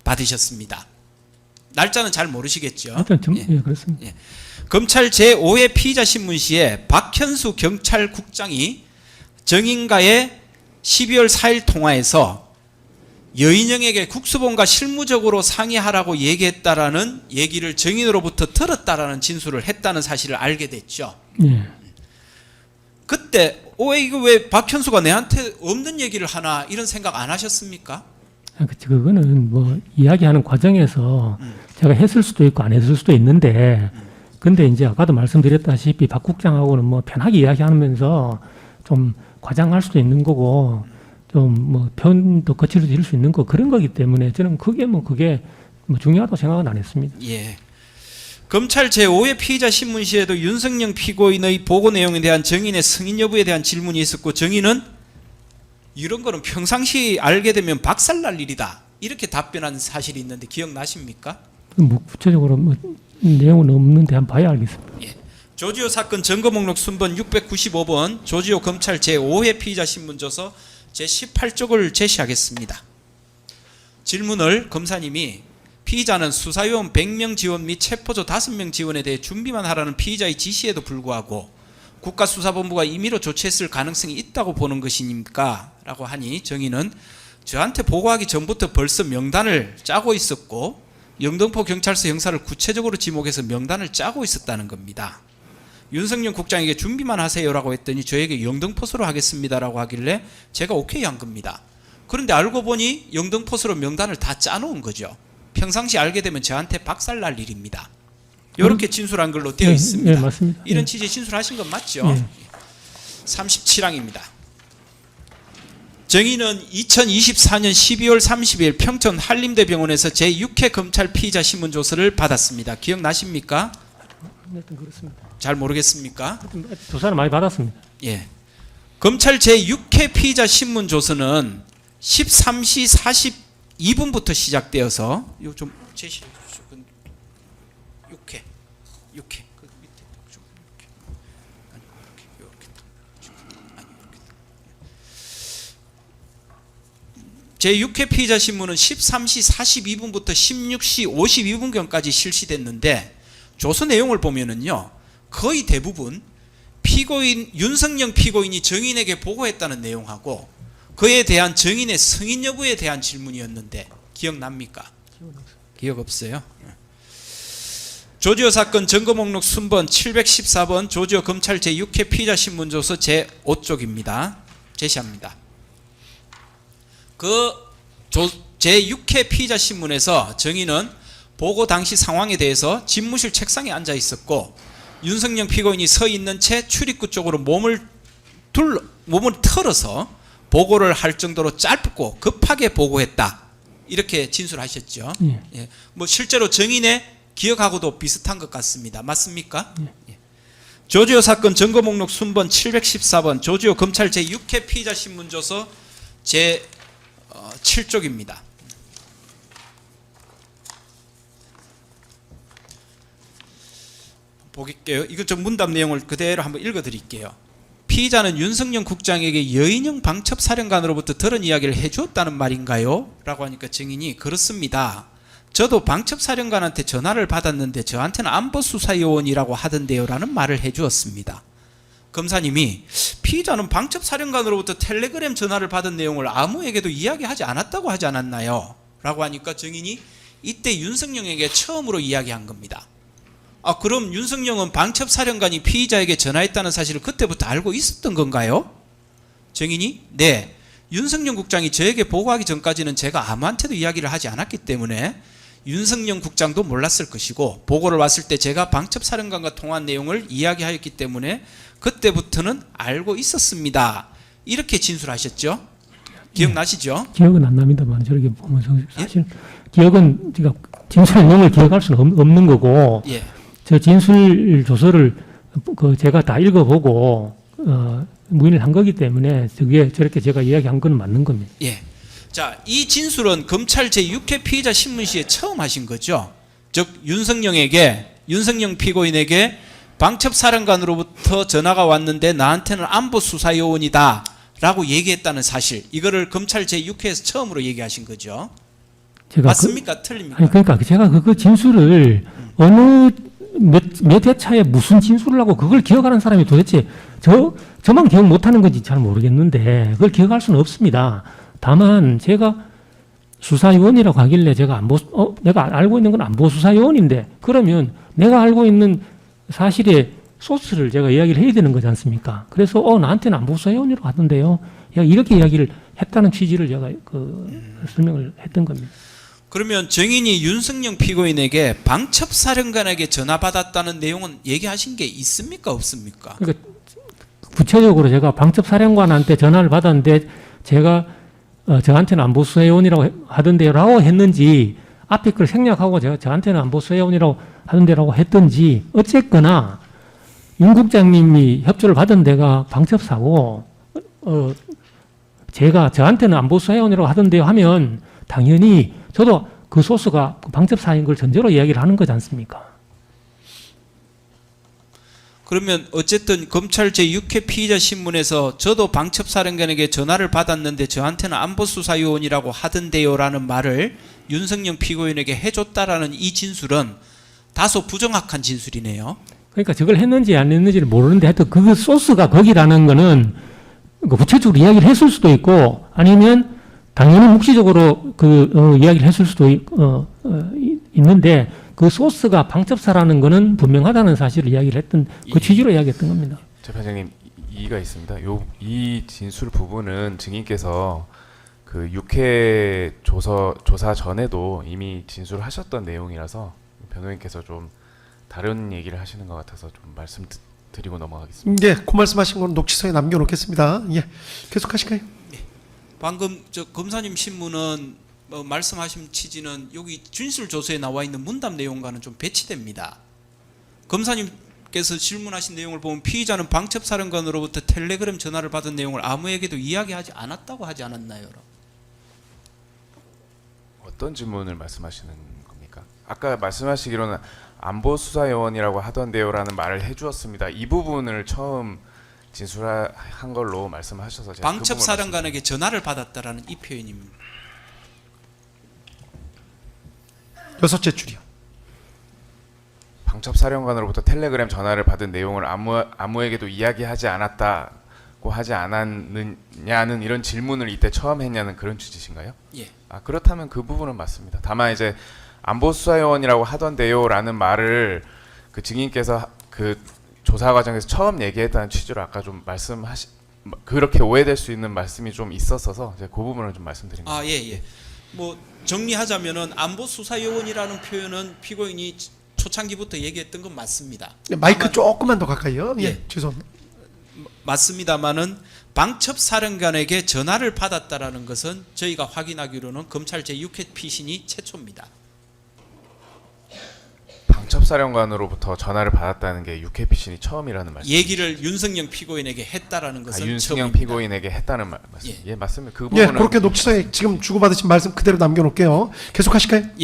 받으셨습니다. 날짜는 잘 모르시겠죠? 예, 그렇습니다. 예. 검찰 제5회 피의자 신문 시에 박현수 경찰국장이 정인과의 12월 4일 통화에서 여인영에게 국수본과 실무적으로 상의하라고 얘기했다라는 얘기를 정인으로부터 들었다라는 진술을 했다는 사실을 알게 됐죠. 예. 그때 이거 왜 박현수가 내한테 없는 얘기를 하나 이런 생각 안 하셨습니까? 그거는 뭐 이야기하는 과정에서 제가 했을 수도 있고 안 했을 수도 있는데, 근데 이제 아까도 말씀드렸다시피 박 국장하고는 뭐 편하게 이야기하면서 좀 과장할 수도 있는 거고, 좀 뭐 편도 거칠어 질 수 있는 거 그런 거기 때문에 저는 그게 뭐 중요하다고 생각은 안 했습니다. 예. 검찰 제5회 피의자 신문 시에도 윤석열 피고인의 보고 내용에 대한 정인의 승인 여부에 대한 질문이 있었고, 정인은 이런 거는 평상시 알게 되면 박살날 일이다 이렇게 답변한 사실이 있는데 기억나십니까? 뭐 구체적으로 뭐 내용은 없는데 한번 봐야 알겠습니다. 예. 조지호 사건 증거목록 순번 695번 조지호 검찰 제5회 피의자 신문조서 제18쪽을 제시하겠습니다. 질문을 검사님이 피의자는 수사요원 100명 지원 및 체포조 5명 지원에 대해 준비만 하라는 피의자의 지시에도 불구하고 국가수사본부가 임의로 조치했을 가능성이 있다고 보는 것입니까? 라고 하니 정의는 저한테 보고하기 전부터 벌써 명단을 짜고 있었고 영등포 경찰서 형사를 구체적으로 지목해서 명단을 짜고 있었다는 겁니다. 윤석열 국장에게 준비만 하세요라고 했더니 저에게 영등포서로 하겠습니다라고 하길래 제가 오케이 한 겁니다. 그런데 알고 보니 영등포서로 명단을 다 짜놓은 거죠. 평상시 알게 되면 저한테 박살날 일입니다. 이렇게 진술한 걸로 되어 있습니다. 네, 맞습니다. 이런 취지의 진술하신 건 맞죠? 네. 37항입니다. 정의는 2024년 12월 30일 평촌 한림대병원에서 제6회 검찰 피의자 신문조서를 받았습니다. 기억나십니까? 그렇습니다. 잘 모르겠습니까? 조사를 많이 받았습니다. 예. 검찰 제6회 피의자 신문조서는 13시 42분부터 시작되어서 이거 좀 제시해 주시죠. 6회. 그 밑에 좀 이렇게. 제6회 피의자 신문은 13시 42분부터 16시 52분경까지 실시됐는데 조서 내용을 보면은요. 거의 대부분 피고인 윤석열 피고인이 정인에게 보고했다는 내용하고 그에 대한 정인의 승인 여부에 대한 질문이었는데 기억납니까? 기억 없어요? 조지호 사건 증거목록 순번 714번 조지호 검찰 제6회 피의자 신문조서 제5쪽입니다. 제시합니다. 그 제6회 피의자 신문에서 정인은 보고 당시 상황에 대해서 집무실 책상에 앉아 있었고 윤석열 피고인이 서 있는 채 출입구 쪽으로 몸을 털어서 보고를 할 정도로 짧고 급하게 보고했다. 이렇게 진술하셨죠. 예. 뭐 실제로 정인의 기억하고도 비슷한 것 같습니다. 맞습니까? 예. 조지호 사건 증거목록 순번 714번 조지호 검찰 제6회 피의자 신문조서 제7쪽입니다. 보길게요. 이건 좀 문답 내용을 그대로 한번 읽어드릴게요. 피의자는 윤석열 국장에게 여인영 방첩사령관으로부터 들은 이야기를 해주었다는 말인가요? 라고 하니까 정인이 그렇습니다. 저도 방첩사령관한테 전화를 받았는데 저한테는 안보수사요원이라고 하던데요 라는 말을 해주었습니다. 검사님이 피의자는 방첩사령관으로부터 텔레그램 전화를 받은 내용을 아무에게도 이야기하지 않았다고 하지 않았나요? 라고 하니까 정인이 이때 윤석열에게 처음으로 이야기한 겁니다. 그럼 윤석열은 방첩사령관이 피의자에게 전화했다는 사실을 그때부터 알고 있었던 건가요? 정인이 네, 윤석열 국장이 저에게 보고하기 전까지는 제가 아무한테도 이야기를 하지 않았기 때문에 윤석열 국장도 몰랐을 것이고 보고를 왔을 때 제가 방첩사령관과 통화한 내용을 이야기하였기 때문에 그때부터는 알고 있었습니다. 이렇게 진술하셨죠? 기억나시죠? 기억은 안 납니다만 저렇게 보면서 사실 기억은 제가 진술 내용을 기억할 수는 없는 거고 예. 저 진술 조서를 제가 다 읽어보고 무인을 한 거기 때문에 저렇게 제가 이야기한 건 맞는 겁니다. 예. 자, 이 진술은 검찰 제6회 피의자 신문시에 처음 하신 거죠. 즉 윤석열 피고인에게 방첩사령관으로부터 전화가 왔는데 나한테는 안보수사요원이다 라고 얘기했다는 사실, 이거를 검찰 제6회에서 처음으로 얘기하신 거죠. 제가 맞습니까? 틀립니까? 아니 그러니까 제가 그 진술을 어느 몇 회차에 무슨 진술을 하고 그걸 기억하는 사람이 도대체 저만 기억 못하는 건지 잘 모르겠는데 그걸 기억할 수는 없습니다. 다만 제가 수사요원이라고 하길래 제가 내가 알고 있는 건 안보수사요원인데 그러면 내가 알고 있는 사실의 소스를 제가 이야기를 해야 되는 거지 않습니까? 그래서 나한테는 안보수사요원이라고 하던데요. 이렇게 이야기를 했다는 취지를 제가 설명을 했던 겁니다. 그러면 증인이 윤석영 피고인에게 방첩사령관에게 전화받았다는 내용은 얘기하신 게 있습니까? 없습니까? 그러니까 구체적으로 제가 방첩사령관한테 전화를 받았는데 제가 저한테는 안보수사요원이라고 하던데라고 했는지 앞에 걸 생략하고 제가 저한테는 안보수사요원이라고 하던데라고 했던지 어쨌거나 윤 국장님이 협조를 받은 데가 방첩사고 제가 저한테는 안보수사요원이라고 하던데요 하면 당연히 저도 그 소스가 방첩사인 걸 전제로 이야기를 하는 거지 않습니까? 그러면 어쨌든 검찰 제6회 피의자 신문에서 저도 방첩사령관에게 전화를 받았는데 저한테는 안보수사요원이라고 하던데요라는 말을 윤석영 피고인에게 해줬다라는 이 진술은 다소 부정확한 진술이네요. 그러니까 저걸 했는지 안 했는지를 모르는데 하여튼 그 소스가 거기라는 거는 구체적으로 이야기를 했을 수도 있고 아니면 당연히 묵시적으로 이야기를 했을 수도 있는데 그 소스가 방첩사라는 거는 분명하다는 사실을 이야기를 했던 그 취지로 이야기했던 겁니다. 재판장님 이의가 있습니다. 이 진술 부분은 증인께서 그 6회 조사 전에도 이미 진술하셨던 내용이라서 변호인께서 좀 다른 얘기를 하시는 것 같아서 좀 말씀드리고 넘어가겠습니다. 예, 그 말씀하신 건 녹취서에 남겨놓겠습니다. 예, 계속하실까요? 방금 검사님 신문은 말씀하신 취지는 여기 진술조서에 나와 있는 문답 내용과는 좀 배치됩니다. 검사님께서 질문하신 내용을 보면 피의자는 방첩사령관으로부터 텔레그램 전화를 받은 내용을 아무에게도 이야기하지 않았다고 하지 않았나요? 어떤 질문을 말씀하시는 겁니까? 아까 말씀하시기로는 안보수사요원이라고 하던데요라는 말을 해주었습니다. 이 부분을 처음 진술한 걸로 말씀하셔서 제가 방첩사령관에게 전화를 받았다라는 이 표현입니다. 여섯째 줄이요. 방첩사령관으로부터 텔레그램 전화를 받은 내용을 아무에게도 이야기하지 않았다고 하지 않았느냐는 이런 질문을 이때 처음 했냐는 그런 취지신가요? 예. 그렇다면 그 부분은 맞습니다. 다만 이제 안보수사요원이라고 하던데요라는 말을 그 증인께서 그 조사 과정에서 처음 얘기했다는 취지로 아까 좀 그렇게 오해될 수 있는 말씀이 좀 있었어서 제가 그 부분을 좀 말씀드린 겁니다. 예. 뭐 정리하자면은 안보수사요원이라는 표현은 피고인이 초창기부터 얘기했던 건 맞습니다. 네, 마이크 조금만 더 가까이요. 예, 죄송합니다. 맞습니다만은 방첩사령관에게 전화를 받았다라는 것은 저희가 확인하기로는 검찰 제6회 피신이 최초입니다. 방첩사령관으로부터 전화를 받았다는 게 6회 피신이 처음이라는 말씀. 얘기를 윤석영 피고인에게 했다라는 것은 윤승영 처음입니다. 피고인에게 했다는 말씀. 예. 예, 맞습니다. 그 예, 부분은 그렇게 녹취서에 지금 주고받으신 말씀 그대로 남겨놓을게요. 계속하실까요?